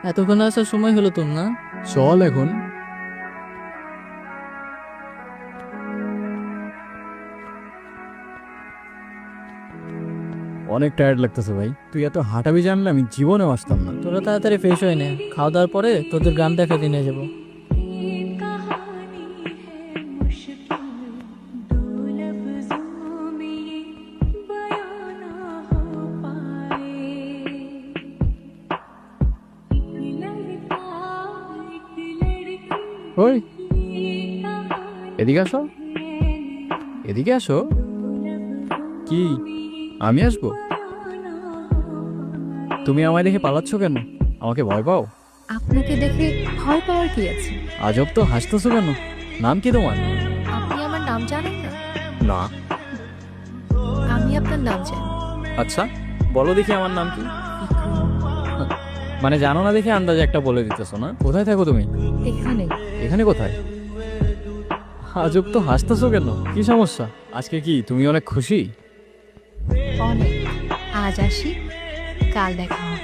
এতক্ষণ আসার সময় হলো তোর না? চল এখন। অনেক টায়ার্ড লাগতেছে ভাই, তুই এত হাঁটাবি জানলে আমি জীবনেও আসতাম না। তোরা তাড়াতাড়ি ফ্রেশ হয়ে নে, খাওয়া দাওয়ার পরে তোদের গ্রাম দেখাতে নিয়ে যাবো। ওই এদিকে আসো, এদিকে আসো। কি আমি আসবো? তুমি আমায় দেখে পালাচ্ছ কেন? আমাকে ভয় পাও? আপনাকে দেখে ভয় পাওয়ার কি আছে? আজব তো, হাসতেছো কেন? নাম কি তোমার? আপনি আমার নাম জানেন না? না। আমি আপনার নাম জানি। আচ্ছা বলো দেখি আমার নাম কি? মানে জানো না দেখে আন্দাজে একটা বলে দিতেছো না? কোথায় থাকো তুমি? এখানে। এখানে কোথায়? আজব তো, হাসতেছো কেন? কি সমস্যা? আজকে কি তুমি অনেক খুশি? অনেক। আজ আসি, কাল দেখা হবে।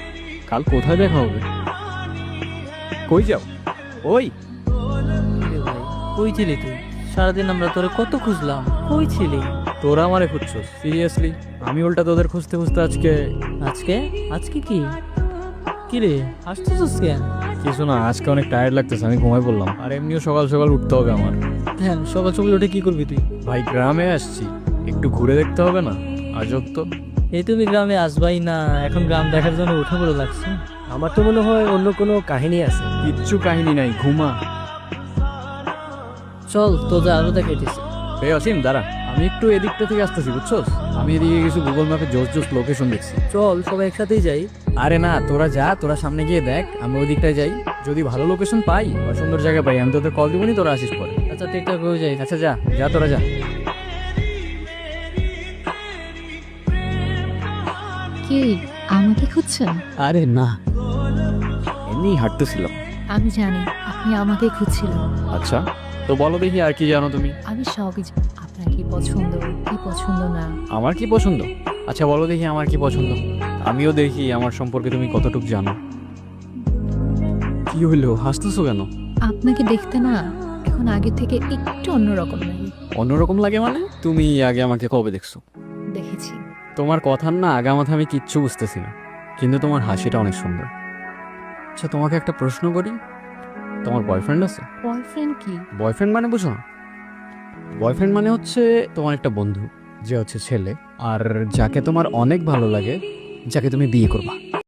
কাল কোথায় দেখা হবে? কই যাও? ওই কিরে ভাই, কই ছিলি তুই? সারাদিন আমরা তোরে কত খুঁজলাম, কই ছিলি? তোরা আমারে খুঁজছো সিরিয়াসলি? আমি উল্টা তোদের খুঁজতে খুঁজতে আজকে। আজকে? আজকে কি? কিরে হাসতেছিস কেন? কিছু না, আজকে অনেক টায়ার্ড লাগতেছে, আমি ঘুমাই পড়লাম। আর এমনিও সকাল সকাল উঠতে হবে আমার। হ্যাঁ, সকাল সকাল উঠে কি করবি তুই? ভাই গ্রামে আসছি, একটু ঘুরে দেখতে হবে না? আজব তো। এই তুমি গ্রামে আসবাই না, এখন গ্রাম দেখার জন্য উঠে পড়ে লাগছে। আমার তো মনে হয় অন্য কোনো কাহিনী আছে। কিচ্ছু কাহিনী নাই, ঘুমা। চল তোদের আরো দেখাইতেছি। এই অসীম দাঁড়া, আমি একটু এদিকটা থেকে আসতেছি, বুঝছস? আমি এদিকে কিছু গুগল ম্যাপে জোস জোস লোকেশন দেখছি। চল সবাই একসাথেই যাই। আরে না, তোরা যা, তোরা সামনে গিয়ে দেখ, আমি ওই দিকটায় যাই। যদি ভালো লোকেশন পাই বা সুন্দর জায়গা পাই, আমি তোদের কল দিবনি, তোরা আসিস পরে। আচ্ছা ঠিকঠাক হয়ে যাই। আচ্ছা যা যা, তোরা যা। কি আমাকে খুঁজছেন? আরে না, এমনি হাঁটতেছিলাম। আমি জানি আপনি আমাকে খুঁজছিলেন। আচ্ছা তো বলো দেখি আর কি জানো তুমি? আমি সবই জানি। আপনার কি পছন্দ, কি পছন্দ না। আমার কি পছন্দ? আচ্ছা বলো দেখি আমার কি পছন্দ, আমিও দেখি আমার সম্পর্কে তুমি কতটুকু জানো। কি হইলো, হাসতেছো কেন? আপনাকে দেখতে না এখন আগে থেকে একটু অন্যরকম লাগে। অন্যরকম লাগে মানে? তুমি আগে আমাকে কবে দেখছো? দেখেছি। তোমার কথার না আগামাথা আমি কিচ্ছু বুঝতেছি না, কিন্তু তোমার হাসিটা অনেক সুন্দর। আচ্ছা তোমাকে একটা প্রশ্ন করি, তোমার বয়ফ্রেন্ড আছে? বয়ফ্রেন্ড কি? বয়ফ্রেন্ড মানে বুঝো না? বয়ফ্রেন্ড মানে হচ্ছে তোমার একটা বন্ধু, যে হচ্ছে ছেলে, আর যাকে তোমার অনেক ভালো লাগে, যাকে তুমি বিয়ে করবা।